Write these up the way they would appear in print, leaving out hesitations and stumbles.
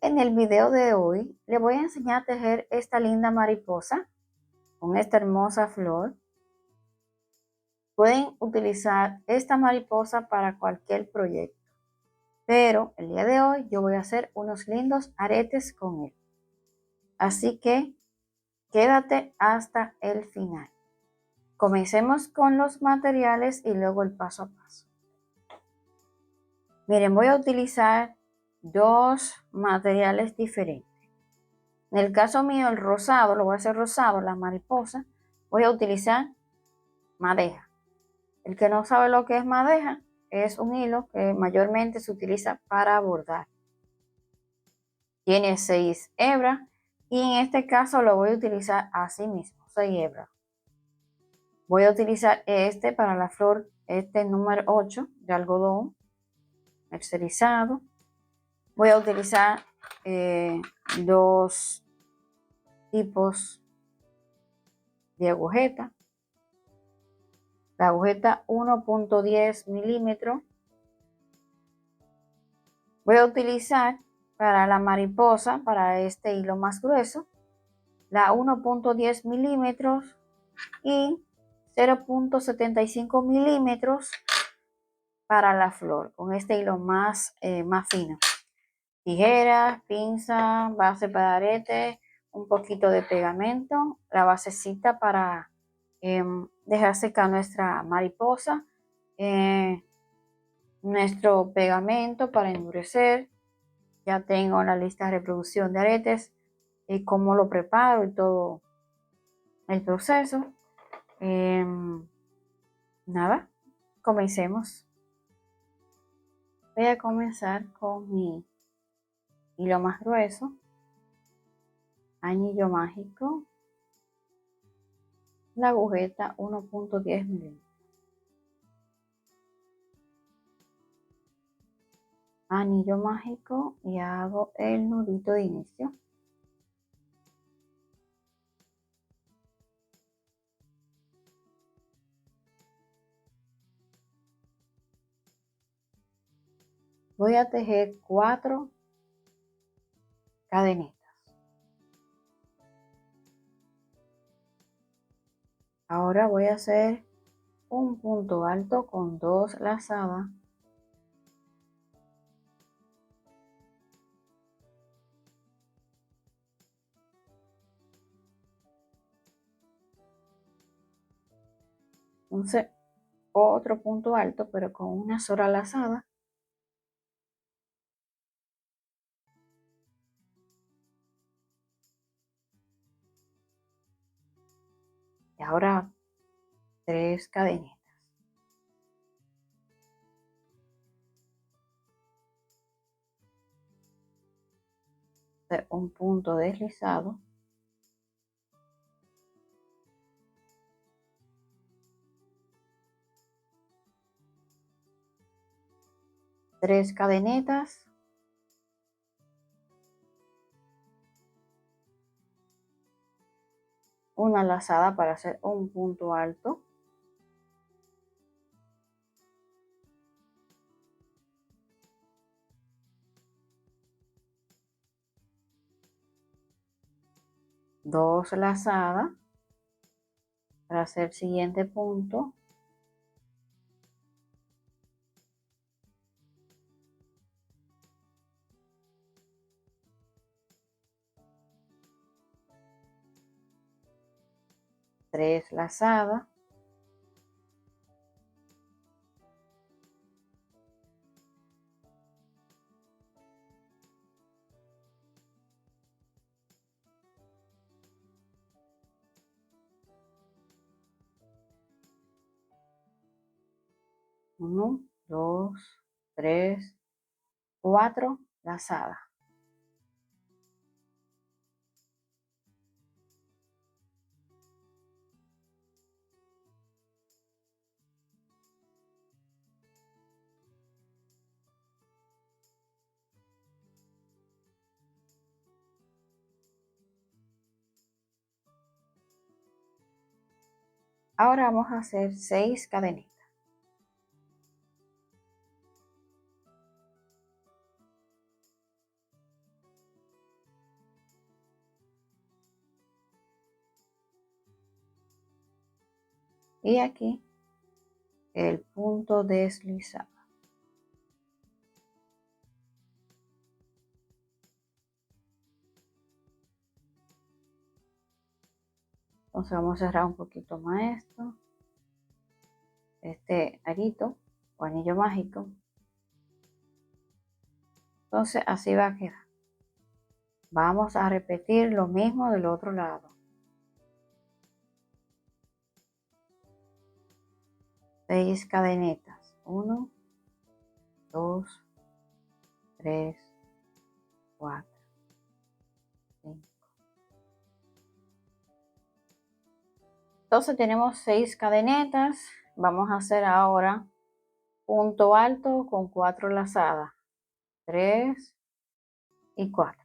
En el video de hoy le voy a enseñar a tejer esta linda mariposa con esta hermosa flor. Pueden utilizar esta mariposa para cualquier proyecto, pero el día de hoy yo voy a hacer unos lindos aretes con él. Así que quédate hasta el final. Comencemos con los materiales y luego el paso a paso. Miren, voy a utilizar dos materiales diferentes. En el caso mío, el rosado, lo voy a hacer rosado, la mariposa, voy a utilizar madeja. El que no sabe lo que es madeja, es un hilo que mayormente se utiliza para bordar. Tiene 6 hebras y en este caso lo voy a utilizar así mismo, 6 hebras. Voy a utilizar este para la flor, este número 8 de algodón mercerizado. Voy a utilizar dos tipos de agujeta. La agujeta 1.10 milímetros. Voy a utilizar para la mariposa, para este hilo más grueso, la 1.10 milímetros y 0.75 milímetros para la flor, con este hilo más fino. Tijeras, pinza, base para arete, un poquito de pegamento, la basecita para dejar secar nuestra mariposa, nuestro pegamento para endurecer. Ya tengo la lista de reproducción de aretes y cómo lo preparo y todo el proceso. Nada, comencemos. Voy a comenzar con mi hilo más grueso, anillo mágico, la agujeta 1.10 milímetros. Anillo mágico y hago el nudito de inicio. Voy a tejer 4 cadenitas. Ahora voy a hacer un punto alto con 2 lazadas. Entonces, otro punto alto, pero con una sola lazada. Y ahora 3 cadenitas. Un punto deslizado. Tres cadenitas. Una lazada para hacer un punto alto. Dos lazadas para hacer el siguiente punto. Tres lazadas. Uno, dos, tres, 4 lazadas. Ahora vamos a hacer 6 cadenitas. y aquí el punto deslizado. Entonces vamos a cerrar un poquito más esto, este arito o anillo mágico. Entonces así va a quedar. Vamos a repetir lo mismo del otro lado. 6 cadenitas. 1, 2, 3, 4, 5. Entonces tenemos 6 cadenetas. Vamos a hacer ahora punto alto con 4 lazadas. 3 y 4.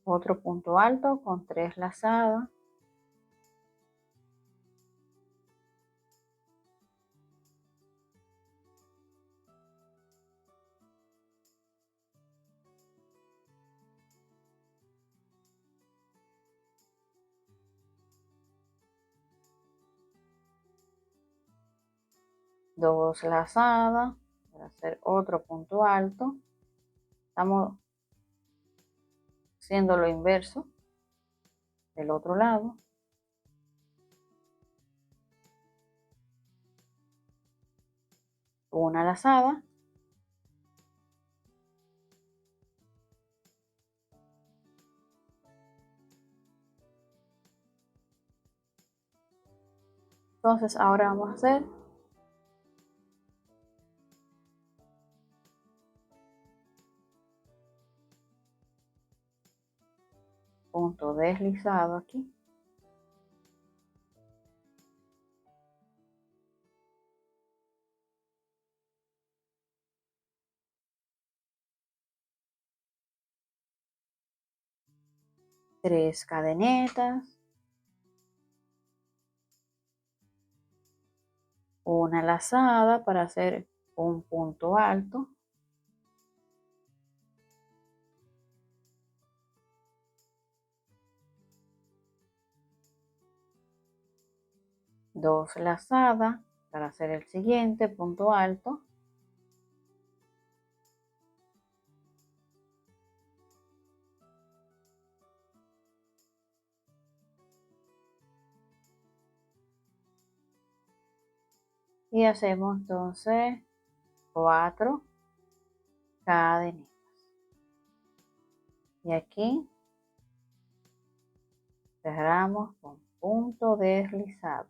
Otro punto alto con 3 lazadas. Dos lazadas para hacer otro punto alto. Estamos haciendo lo inverso del otro lado. Una lazada. Entonces ahora vamos a hacer punto deslizado aquí. Tres cadenetas. Una lazada para hacer un punto alto. Dos lazadas para hacer el siguiente punto alto. Y hacemos entonces 4 cadenetas. Y aquí cerramos con punto deslizado.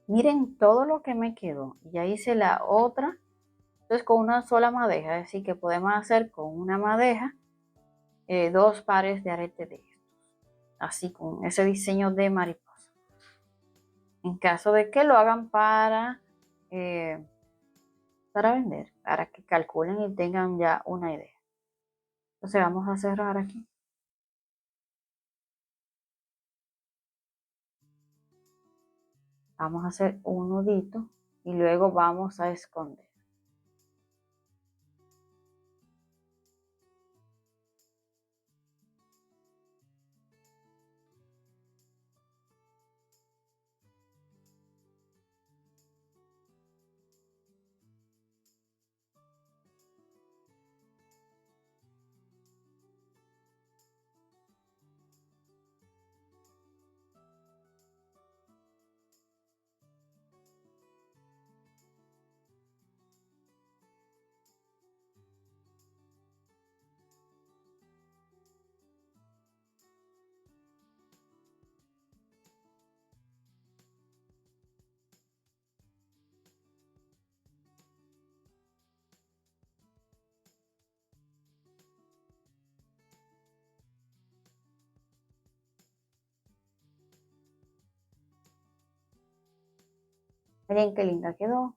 Miren todo lo que me quedó. Ya hice la otra. Entonces con una sola madeja. Es decir que podemos hacer con una madeja 2 pares de arete de estos. Así con ese diseño de mariposa. En caso de que lo hagan para vender. Para que calculen y tengan ya una idea. Entonces vamos a cerrar aquí. Vamos a hacer un nudito y luego vamos a esconder. Miren qué linda quedó.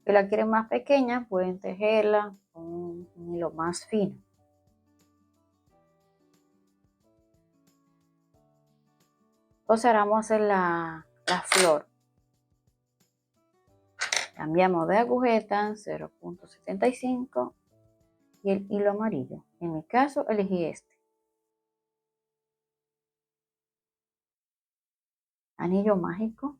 Si la quieren más pequeña, pueden tejerla con un hilo más fino. Entonces ahora vamos a hacer la flor. Cambiamos de agujeta 0.75 y el hilo amarillo. En mi caso elegí este. Anillo mágico.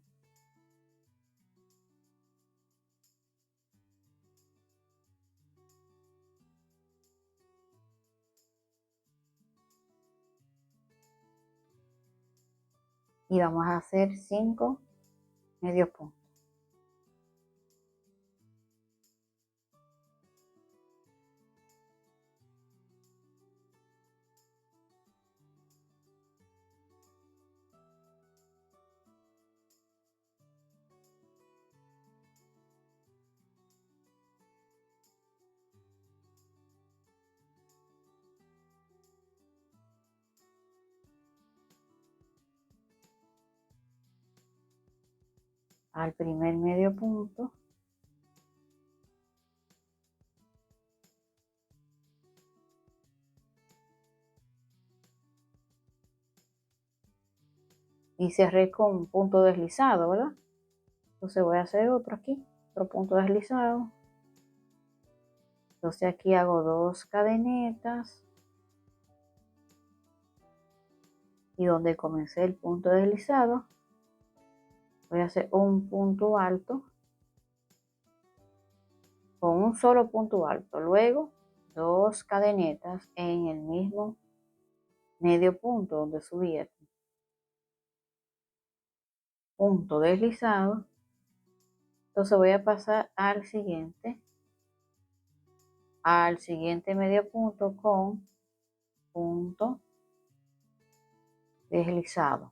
Y vamos a hacer 5 medios puntos. Al primer medio punto. Y cerré con un punto deslizado, ¿verdad? Entonces voy a hacer otro aquí, otro punto deslizado. Entonces aquí hago 2 cadenetas. Y donde comencé el punto deslizado, voy a hacer un punto alto con un solo punto alto. Luego 2 cadenetas en el mismo medio punto donde subí aquí. Punto deslizado. Entonces voy a pasar al siguiente medio punto con punto deslizado.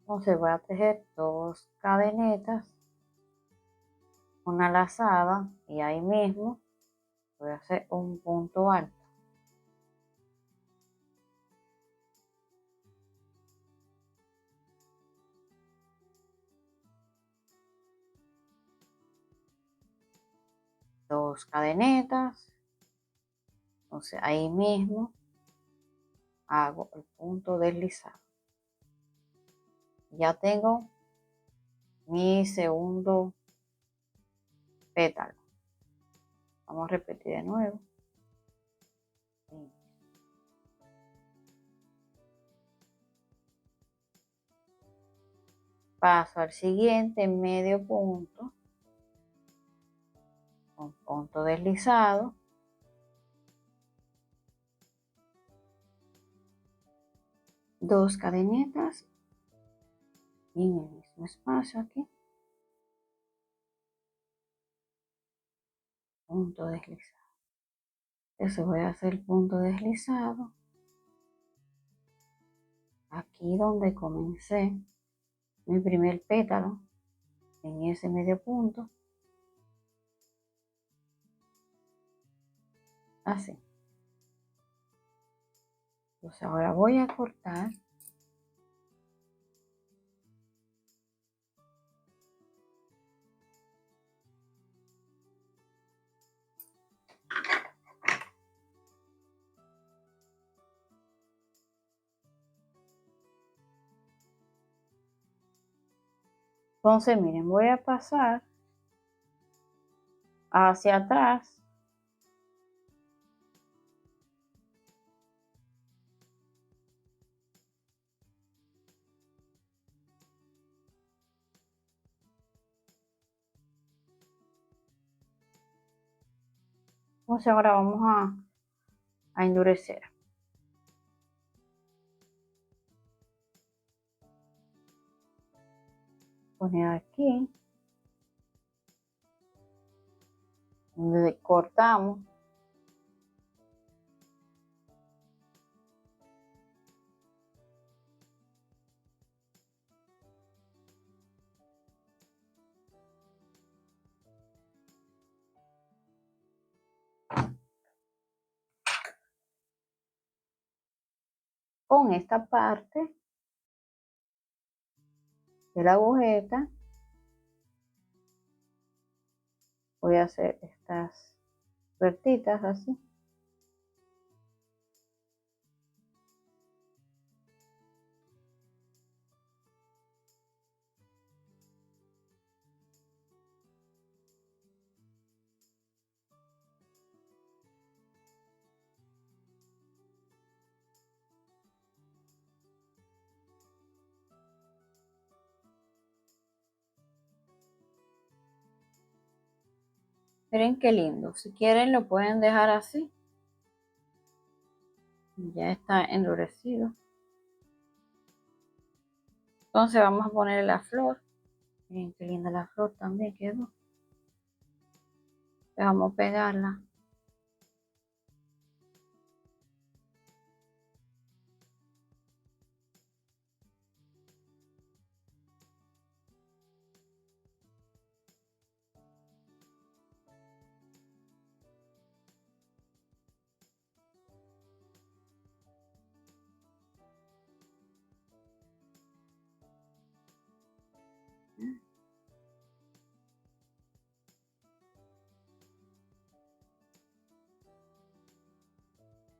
Entonces voy a tejer 2 cadenetas, una lazada y ahí mismo voy a hacer un punto alto. Dos cadenetas. Entonces ahí mismo hago el punto deslizado. Ya tengo mi segundo pétalo. Vamos a repetir de nuevo. Paso al siguiente medio punto con punto deslizado. Dos cadenetas en el mismo espacio aquí. Punto deslizado. Entonces voy a hacer el punto deslizado aquí donde comencé mi primer pétalo, en ese medio punto, así. Entonces ahora voy a cortar entonces miren, voy a pasar hacia atrás entonces ahora vamos a endurecer. Poner aquí donde cortamos. con esta parte de la agujeta voy a hacer estas puertitas así. Miren qué lindo. Si quieren lo pueden dejar así. Ya está endurecido. Entonces vamos a poner la flor. Miren qué linda la flor también quedó. Vamos a pegarla.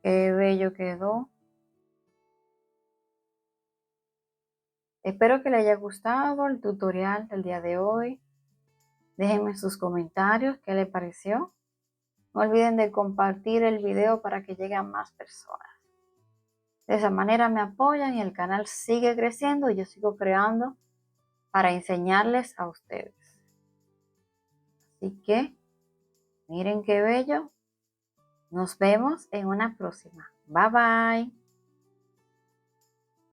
Qué bello quedó. Espero que les haya gustado el tutorial del día de hoy. Déjenme sus comentarios qué les pareció. No olviden de compartir el video para que llegue a más personas. De esa manera me apoyan y el canal sigue creciendo y yo sigo creando para enseñarles a ustedes. Así que, miren qué bello. Nos vemos en una próxima. Bye bye.